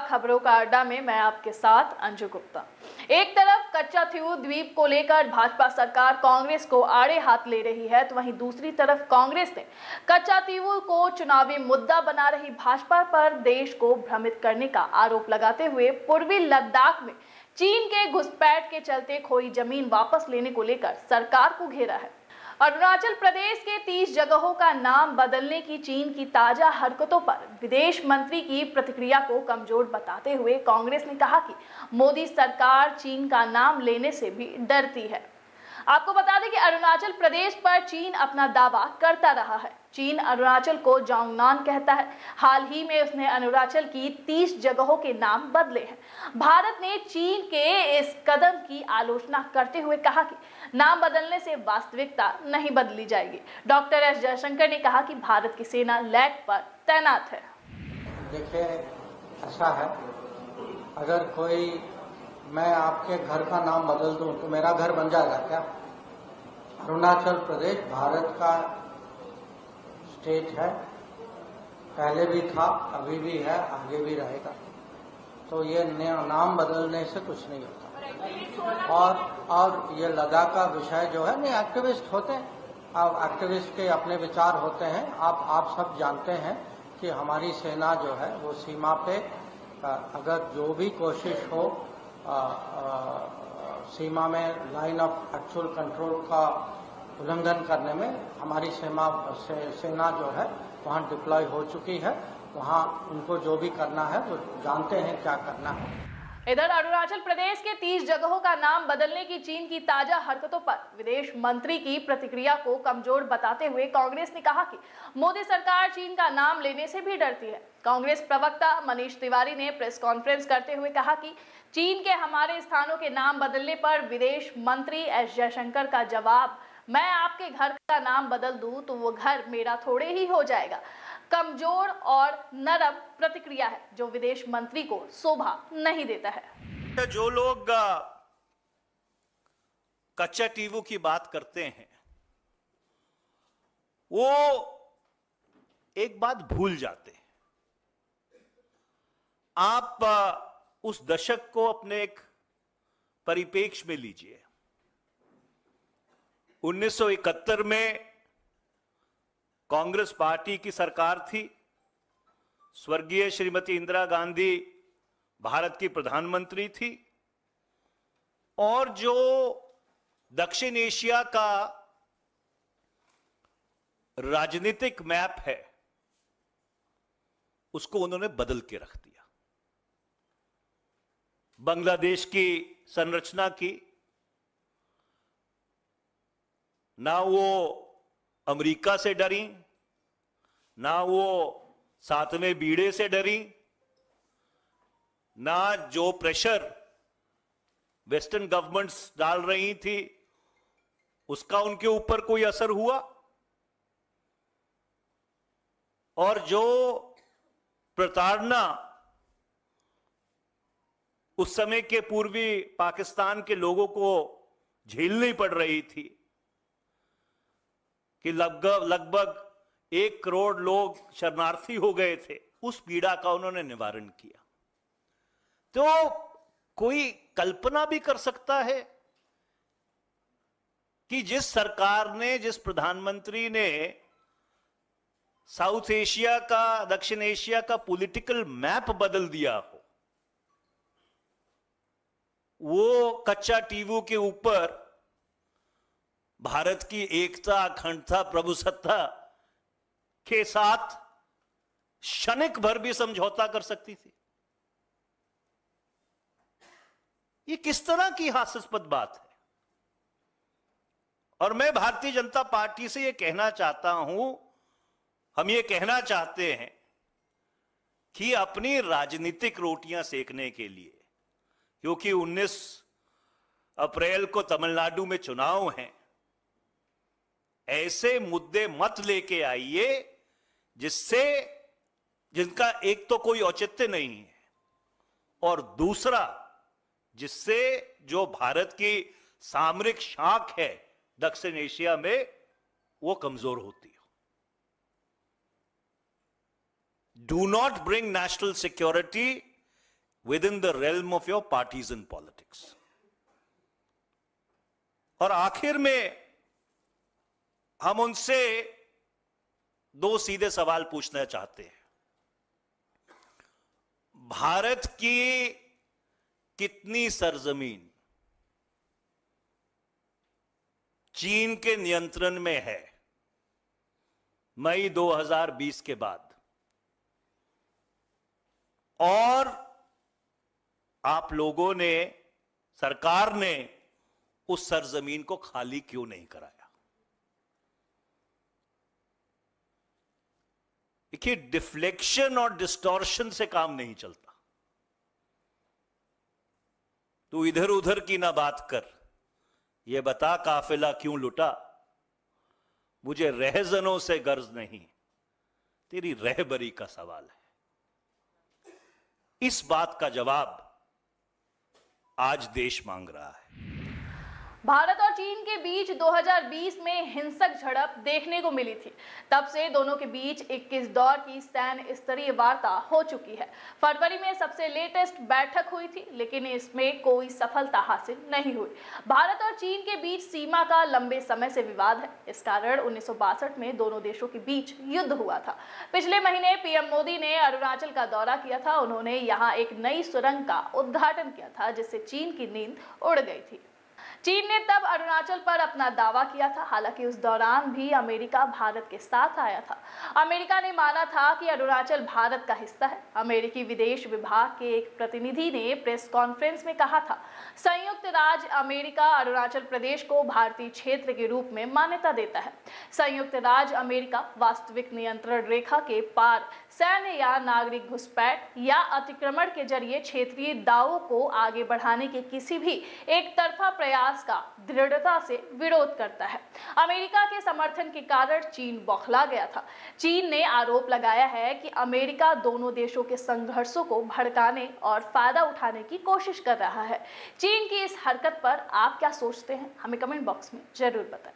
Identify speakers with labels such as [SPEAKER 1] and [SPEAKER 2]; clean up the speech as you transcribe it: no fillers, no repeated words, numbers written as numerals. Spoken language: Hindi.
[SPEAKER 1] खबरों का अड्डा में मैं आपके साथ अंजू गुप्ता। एक तरफ कच्चाथीऊ द्वीप को लेकर भाजपा सरकार कांग्रेस को आड़े हाथ ले रही है, तो वहीं दूसरी तरफ कांग्रेस ने कच्चाथीऊ को चुनावी मुद्दा बना रही भाजपा पर देश को भ्रमित करने का आरोप लगाते हुए पूर्वी लद्दाख में चीन के घुसपैठ के चलते खोई जमीन वापस लेने को लेकर सरकार को घेरा है। अरुणाचल प्रदेश के 30 जगहों का नाम बदलने की चीन की ताजा हरकतों पर विदेश मंत्री की प्रतिक्रिया को कमजोर बताते हुए कांग्रेस ने कहा कि मोदी सरकार चीन का नाम लेने से भी डरती है। आपको बता दें कि अरुणाचल प्रदेश पर चीन अपना दावा करता रहा है। चीन अरुणाचल को जोंगनान कहता है। हाल ही में उसने अरुणाचल की 30 जगहों के नाम बदले हैं। भारत ने चीन के इस कदम की आलोचना करते हुए कहा कि नाम बदलने से वास्तविकता नहीं बदली जाएगी। डॉक्टर एस जयशंकर ने कहा कि भारत की सेना लैंड पर तैनात है।
[SPEAKER 2] देखिए, ऐसा है, अगर कोई मैं आपके घर का नाम बदल दूं तो मेरा घर बन जाएगा क्या? अरुणाचल प्रदेश भारत का स्टेट है, पहले भी था, अभी भी है, आगे भी रहेगा। तो ये नाम बदलने से कुछ नहीं होता। और ये लद्दाख का विषय जो है, नहीं, एक्टिविस्ट होते हैं, अब एक्टिविस्ट के अपने विचार होते हैं। आप सब जानते हैं कि हमारी सेना जो है वो सीमा पे अगर जो भी कोशिश हो सीमा में लाइन ऑफ एक्चुअल कंट्रोल का उल्लंघन करने में हमारी सेना जो है वहां डिप्लॉय हो चुकी है। वहां उनको जो भी करना है वो जानते हैं क्या करना है।
[SPEAKER 1] इधर अरुणाचल प्रदेश के 30 जगहों का नाम बदलने की चीन की ताजा हरकतों पर विदेश मंत्री की प्रतिक्रिया को कमजोर बताते हुए कांग्रेस ने कहा कि मोदी सरकार चीन का नाम लेने से भी डरती है। कांग्रेस प्रवक्ता मनीष तिवारी ने प्रेस कॉन्फ्रेंस करते हुए कहा कि चीन के हमारे स्थानों के नाम बदलने पर विदेश मंत्री एस जयशंकर का जवाब, मैं आपके घर का नाम बदल दूं तो वो घर मेरा थोड़े ही हो जाएगा, कमजोर और नरम प्रतिक्रिया है जो विदेश मंत्री को शोभा नहीं देता है।
[SPEAKER 3] जो लोग कच्चाथीऊ की बात करते हैं वो एक बात भूल जाते हैं। आप उस दशक को अपने एक परिप्रेक्ष्य में लीजिए। 1971 में कांग्रेस पार्टी की सरकार थी। स्वर्गीय श्रीमती इंदिरा गांधी भारत की प्रधानमंत्री थी और जो दक्षिण एशिया का राजनीतिक मैप है उसको उन्होंने बदल के रख दिया। बांग्लादेश की संरचना की, ना वो अमेरिका से डरी, ना वो सातवें बीड़े से डरी, ना जो प्रेशर वेस्टर्न गवर्नमेंट्स डाल रही थी उसका उनके ऊपर कोई असर हुआ, और जो प्रताड़ना उस समय के पूर्वी पाकिस्तान के लोगों को झेलनी पड़ रही थी कि लगभग 1 करोड़ लोग शरणार्थी हो गए थे, उस पीड़ा का उन्होंने निवारण किया। तो कोई कल्पना भी कर सकता है कि जिस सरकार ने, जिस प्रधानमंत्री ने साउथ एशिया का, दक्षिण एशिया का पॉलिटिकल मैप बदल दिया हो, वो कच्चाथीऊ के ऊपर भारत की एकता, अखंडता, प्रभुसत्ता के साथ क्षणिक भर भी समझौता कर सकती थी। ये किस तरह की हास्यास्पद बात है। और मैं भारतीय जनता पार्टी से ये कहना चाहता हूं, हम ये कहना चाहते हैं कि अपनी राजनीतिक रोटियां सेकने के लिए, क्योंकि 19 अप्रैल को तमिलनाडु में चुनाव हैं, ऐसे मुद्दे मत लेके आइए जिनका एक तो कोई औचित्य नहीं है और दूसरा जिससे जो भारत की सामरिक शाख है दक्षिण एशिया में वो कमजोर होती हो। Do not bring national security within the realm of your partisan politics. और आखिर में हम उनसे दो सीधे सवाल पूछना चाहते हैं। भारत की कितनी सरजमीन चीन के नियंत्रण में है मई 2020 के बाद, और आप लोगों ने, सरकार ने उस सरजमीन को खाली क्यों नहीं कराया? देखिए, डिफ्लेक्शन और डिस्टॉर्शन से काम नहीं चलता। तू इधर उधर की ना बात कर, ये बता काफिला क्यों लुटा, मुझे रहजनों से गर्ज नहीं, तेरी रहबरी का सवाल है। इस बात का जवाब आज देश मांग रहा है।
[SPEAKER 1] भारत और चीन के बीच 2020 में हिंसक झड़प देखने को मिली थी। तब से दोनों के बीच 21 दौर की सैन्य स्तरीय वार्ता हो चुकी है। फरवरी में सबसे लेटेस्ट बैठक हुई थी, लेकिन इसमें कोई सफलता हासिल नहीं हुई। भारत और चीन के बीच सीमा का लंबे समय से विवाद है। इस कारण 1962 में दोनों देशों के बीच युद्ध हुआ था। पिछले महीने पीएम मोदी ने अरुणाचल का दौरा किया था। उन्होंने यहाँ एक नई सुरंग का उद्घाटन किया था, जिससे चीन की नींद उड़ गई थी। चीन ने तब अरुणाचल पर अपना दावा किया था। हालांकि उस दौरान भी अमेरिका भारत के साथ आया था। अमेरिका ने माना था कि अरुणाचल भारत का हिस्सा है। अमेरिकी विदेश विभाग के एक प्रतिनिधि ने प्रेस कॉन्फ्रेंस में कहा था, संयुक्त राज्य अमेरिका अरुणाचल प्रदेश को भारतीय क्षेत्र के रूप में मान्यता देता है। संयुक्त राज्य अमेरिका वास्तविक नियंत्रण रेखा के पार सैन्य या नागरिक घुसपैठ या अतिक्रमण के जरिए क्षेत्रीय दावों को आगे बढ़ाने के किसी भी एक तरफा प्रयास का दृढ़ता से विरोध करता है। अमेरिका के समर्थन के कारण चीन बौखला गया था। चीन ने आरोप लगाया है कि अमेरिका दोनों देशों के संघर्षों को भड़काने और फायदा उठाने की कोशिश कर रहा है। चीन की इस हरकत पर आप क्या सोचते हैं? हमें कमेंट बॉक्स में जरूर बताएं।